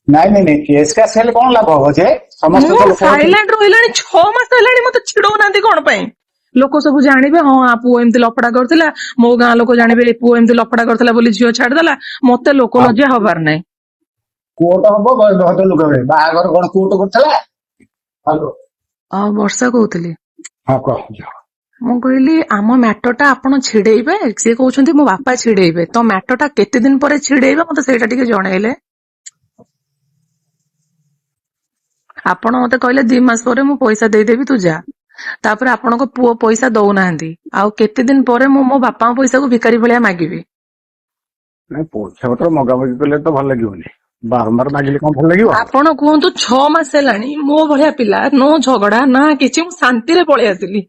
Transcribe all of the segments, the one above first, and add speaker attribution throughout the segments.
Speaker 1: ନାଇଁ ନାଇଁ ନାଇଁ କେସ୍ କାସ୍ ହେଲେ କଣ ଲାଭ ହବ ଯେ ସମସ୍ତେ
Speaker 2: ମୁଁ
Speaker 1: ତ ଲୋକ
Speaker 2: ସାଇଲେଣ୍ଟ ରହିଲାଣି 6 ମାସ ହେଲାଣି ମତେ ଚିଡଉନାହାନ୍ତି କଣ ପାଇଁ? ଲୋକ ସବୁ ଜାଣିବେ ହଁ ଆ ପୁଅ ଏମିତି ଲଫଡା କରୁଥିଲା, ମୋ ଗାଁ ଲୋକ ଜାଣିବେ ଏ ପୁଅ ଏମିତି ଲଫଡା କରୁଥିଲା ବୋଲି ଝିଅ ଛାଡିଦେଲା। ମତେ ଲୋକ ଲଜ୍ଜା ହବାର ନାହିଁ।
Speaker 1: କୋର୍ଟ ହବ ଭଦ୍ର ଲୋକ ହେବେ ବାହାଘର କଣ କୋର୍ଟ କରିଥିଲା? ହାଲୋ
Speaker 2: ଆଉ ବର୍ଷା କହୁଥିଲି,
Speaker 1: ହଁ କହ।
Speaker 2: ମୁଁ କହିଲି ଆମ ମ୍ୟାଟରଟା ଆପଣ ଛିଡେଇବେ, ସିଏ କହୁଛନ୍ତି ମୋ ବାପା ଛିଡେଇବେ, ତ ମ୍ୟାଟରଟା କେତେ ଦିନ ପରେ ଛିଡେଇବେ ମତେ ସେଇଟା ଟିକେ ଜଣେଇଲେ। ଆପଣ ମତେ କହିଲେ 2 ମାସ ପରେ ମୁଁ ପଇସା ଦେଇଦେବି ତୁ ଯା, ତାପରେ ଆପଣଙ୍କ ପୁଅ ପଇସା ଦଉନାହାନ୍ତି, ଆଉ କେତେ ଦିନ ପରେ ମୁଁ ମୋ ବାପାଙ୍କ ପଇସାକୁ ଭିକାରୀ ଭଳିଆ ମାଗିବି?
Speaker 1: ନାଇଁ ପଇସା ପତ୍ର ମଗାମଗି କଲେ ତ ଭଲ ଲାଗିବନି, ବାରମ୍ବାର ମାଗିଲେ କଣ ଭଲ ଲାଗିବ?
Speaker 2: ଆପଣ କୁହନ୍ତୁ 6 ମାସ ହେଲାଣି ମୋ ଭଳିଆ ପିଲା, ନୋ ଝଗଡା ନା କିଛି, ମୁଁ ଶାନ୍ତିରେ ପଳେଇ ଆସିଲି।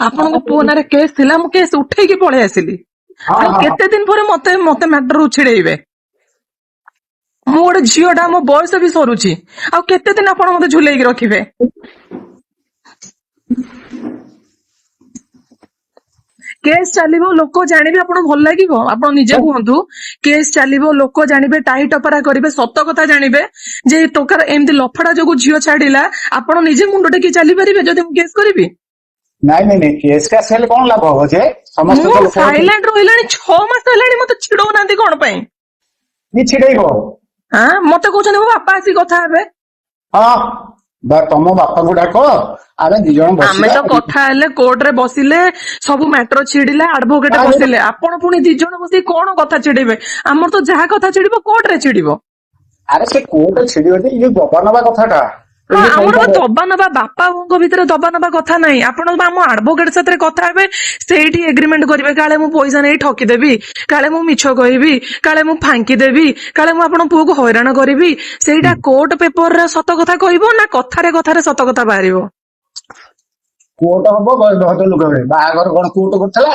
Speaker 2: ଆପଣଙ୍କ ପୁଅ ନାଁରେ କେସ୍ ଥିଲା, ମୁଁ କେସ୍ ଉଠେଇକି ପଳେଇ ଆସିଲି।
Speaker 1: ହଁ
Speaker 2: ଆଉ
Speaker 1: ହଁ
Speaker 2: କେତେ ଦିନ ପରେ ମତେ ମତେ ମ୍ୟାଟର ଛିଡେଇବେ? ମୁଁ ଗୋଟେ ଝିଅ ଟା, ମୋ ବୟସ ବି ସରୁଛି, ଆଉ କେତେ ଦିନ ଆପଣ ମତେ ଝୁଲେଇକି ରଖିବେ? କେସ୍ ଚାଲିବ, ଲୋକ ଜାଣିବେ, ଆପଣଙ୍କୁ ଭଲ ଲାଗିବ? ଆପଣ ନିଜେ କୁହନ୍ତୁ। କେସ୍ ଚାଲିବ, ଲୋକ ଜାଣିବେ, ଟାହି ଟପରା କରିବେ, ସତ କଥା ଜାଣିବେ ଯେ ଟୋକାର ଏମିତି ଲଫଡା ଯୋଗୁ ଝିଅ ଛାଡିଲା। ଆପଣ ନିଜେ ମୁଣ୍ଡ ଟେକି ଚାଲିପାରିବେ ଯଦି ମୁଁ କେସ୍ କରିବି?
Speaker 1: ନାଇଁ ନାଇଁ ନାଇଁ କେସ୍ କାସ୍ ହେଲେ କଣ ଲାଭ ହବ ଯେ ସମସ୍ତେ
Speaker 2: ମୁଁ
Speaker 1: ତ ଲୋକ
Speaker 2: ସାଇଲେଣ୍ଟ ରହିଲାଣି 6 ମାସ ହେଲାଣି, ମତେ ଚିଡଉନାହାନ୍ତି କଣ ପାଇଁ?
Speaker 1: ଛିଡେଇବ।
Speaker 2: ମତେ କହୁଛନ୍ତି ମୋ ବାପା ଆସିକି କଥା ହେବେ।
Speaker 1: ହଁ ତମ ବାପାଙ୍କୁ ଡାକ, ଆମେ 2 ଜଣ
Speaker 2: ଆମେ
Speaker 1: ବସିବା।
Speaker 2: ତ କଥା ହେଲେ, କୋର୍ଟରେ ବସିଲେ, ସବୁ ମ୍ୟାଟର ଛିଡିଲା, ଆଡଭୋକେଟ ବସିଲେ, ଆପଣ ପୁଣି 2 ଜଣ ବସିକି କଣ କଥା ଛିଡେଇବେ? ଆମର ତ ଯାହା କଥା ଛିଡିବ କୋର୍ଟରେ ଛିଡିବ।
Speaker 1: ଆରେ ସେ କୋର୍ଟ ଛିଡିବ ଯେ, ଇଏ ଦବା ନବା କଥାଟା
Speaker 2: ହଁ,
Speaker 1: ଏଇ ଯୋଉ
Speaker 2: ଆମର ବା
Speaker 1: ପଇସା
Speaker 2: ଦବା ନବା, ବାପା ବୋଉଙ୍କ ଭିତରେ ଦବା ନବା କଥା ନାହିଁ। ଆପଣ ଆମ ଆଡଭୋକେଟ ସାଥିରେ କଥା ହେବେ, ସେଇଠି ଏଗ୍ରିମେଣ୍ଟ କରିବେ। କାଳେ ମୁଁ ପଇସା ନେଇ ଠକିଦେବି, କାଳେ ମୁଁ ମିଛ କହିବି, କାଳେ ମୁଁ ଫାଙ୍କି ଦେବି, କାଳେ ମୁଁ ଆପଣଙ୍କ ପୁଅକୁ ହଇରାଣ କରିବି, ସେଇଟା କୋର୍ଟ ପେପରରେ ସତ କଥା କହିବ ନା କଥାରେ କଥାରେ ସତ କଥା ବାହାରିବ?
Speaker 1: କୋର୍ଟ ହବ ଭଦ୍ର ଲୋକ ହେବେ ବାହାଘର କଣ କୋର୍ଟ କରିଥିଲା?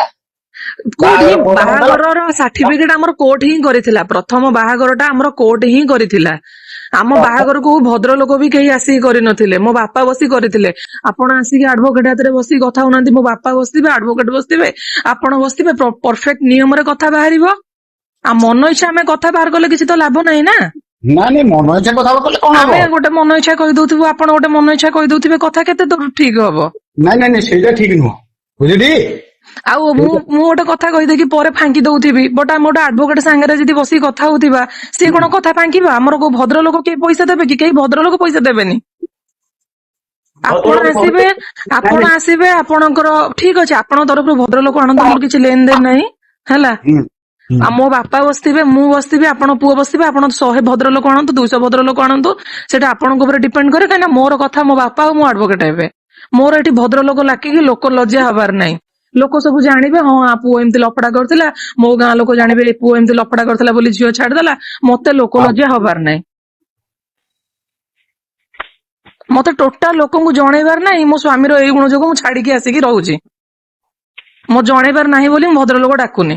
Speaker 2: କୋର୍ଟ ହିଁ,
Speaker 1: ବାହାଘର କୋର୍ଟ କରିଥିଲା।
Speaker 2: ବାହାଘରର ସାର୍ଟିଫିକେଟ ଆମର କୋର୍ଟ ହିଁ କରିଥିଲା। ପ୍ରଥମ ବାହାଘରଟା ଆମର କୋର୍ଟ ହିଁ କରିଥିଲା। ଆମ ବାହାଘରକୁ ଭଦ୍ରଲୋକ ବି କେହି ଆସିକି କରିନଥିଲେ, ମୋ ବାପା ବସି କରିଥିଲେ। ଆପଣ ଆସିକି ଆଡଭୋକେଟ ହାତରେ ବସିକି କଥା ହଉନାହାନ୍ତି। ମୋ ବାପା ବସିଥିବେ, ଆଡଭୋକେଟ ବସିଥିବେ, ଆପଣ ବସିଥିବେ, ପରଫେକ୍ଟ ନିୟମରେ କଥା ବାହାରିବ। ଆଉ ମନ ଇଚ୍ଛା ଆମେ କଥା ବାହାର କଲେ କିଛି ତ ଲାଭ ନାହିଁ ନା।
Speaker 1: ନାଇଁ ନାଇଁ ମନ ଇଚ୍ଛା କଥା କଲେ କଣ ହବ?
Speaker 2: ଆମେ ଗୋଟେ ମନ ଇଚ୍ଛା କହିଦଉଥିବୁ, ଆପଣ ଗୋଟେ ମନ ଇଚ୍ଛା କହିଦଉଥିବେ, କଥା କେତେ ଦୂର ଠିକ ହବ?
Speaker 1: ନାଇଁ ନାଇଁ ନାଇଁ ସେଇଟା ଠିକ ନୁହଁ, ବୁଝିଲି।
Speaker 2: ଆଉ ମୁଁ ଗୋଟେ କଥା କହିଦେଇକି ପରେ ଫାଙ୍କି ଦଉଥିବି, ବଟ୍ ଆମେ ଗୋଟେ ଆଡଭୋକେଟ ସାଙ୍ଗରେ ଯଦି ବସିକି କଥା ହଉଥିବା, ସିଏ କଣ କଥା ଫାଙ୍କିବା? ଆମର କୋଉ ଭଦ୍ରଲୋକ କେହି ପଇସା ଦେବେ କି? କେହି ଭଦ୍ରଲୋକ ପଇସା ଦେବେନି। ଆପଣ ଆସିବେ, ଆପଣ ଆସିବେ, ଆପଣଙ୍କର ଠିକ ଅଛି, ଆପଣଙ୍କ ତରଫରୁ ଭଦ୍ରଲୋକ ଆଣନ୍ତୁ, ମୋର କିଛି ଲେନ ଦେନ ନାହିଁ, ହେଲା। ଆଉ ମୋ ବାପା ବସିଥିବେ, ମୁଁ ବସିଥିବି, ଆପଣ ପୁଅ ବସିଥିବେ, ଆପଣ 100 ଭଦ୍ରଲୋକ ଆଣନ୍ତୁ, 200 ଭଦ୍ରଲୋକ ଆଣନ୍ତୁ, ସେଟା ଆପଣଙ୍କ ଉପରେ ଡିପେଣ୍ଡ କରେ। କାହିଁକିନା ମୋର କଥା ମୋ ବାପା ଆଉ ମୋ ଆଡଭୋକେଟ ହେବେ। ମୋର ଏଠି ଭଦ୍ରଲୋକ ଲାକିକି ଲୋକ ଲଜ୍ଜା ହବାର ନାହିଁ। ଲୋକ ସବୁ ଜାଣିବେ ହଁ ଆ ପୁଅ ଏମିତି ଲଫଡା କରୁଥିଲା, ମୋ ଗାଁ ଲୋକ ଜାଣିବେ ଏ ପୁଅ ଏମିତି ଲଫଡା କରୁଥିଲା ବୋଲି ଝିଅ ଛାଡିଦେଲା। ମତେ ଲୋକ ଲଜ୍ଜା ହବାର ନାହିଁ। ମତେ ଟୋଟାଲ ଲୋକଙ୍କୁ ଜଣେଇବାର ନାହିଁ ମୋ ସ୍ୱାମୀର ଏଇ ଗୁଣ ଯୋଗୁଁ ମୁଁ ଛାଡିକି ଆସିକି ରହୁଛି। ମୋ ଜଣେଇବାର ନାହିଁ ବୋଲି ମୁଁ ଭଦ୍ରଲୋକ ଡାକୁନି।